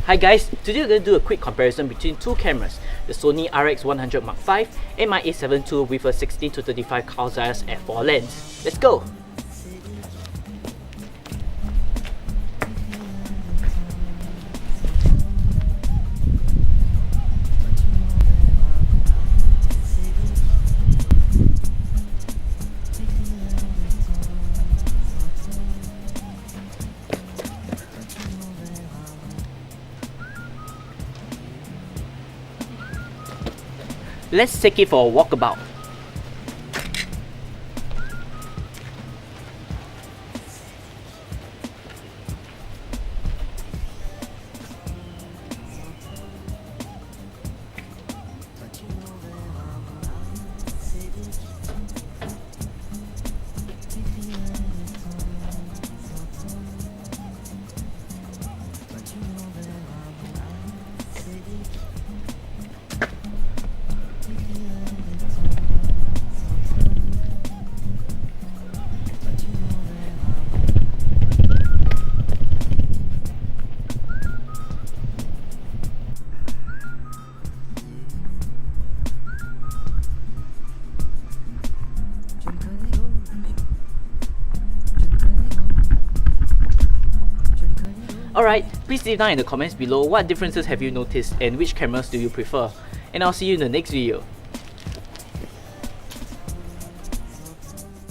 Hi guys, today we're going to do a quick comparison between two cameras, the Sony Rx100v and my A7 II with a 16-35 Carl Zeiss f4 lens. Let's go! Let's take it for a walkabout. Alright, please leave down in the comments below what differences have you noticed and which cameras do you prefer. And I'll see you in the next video.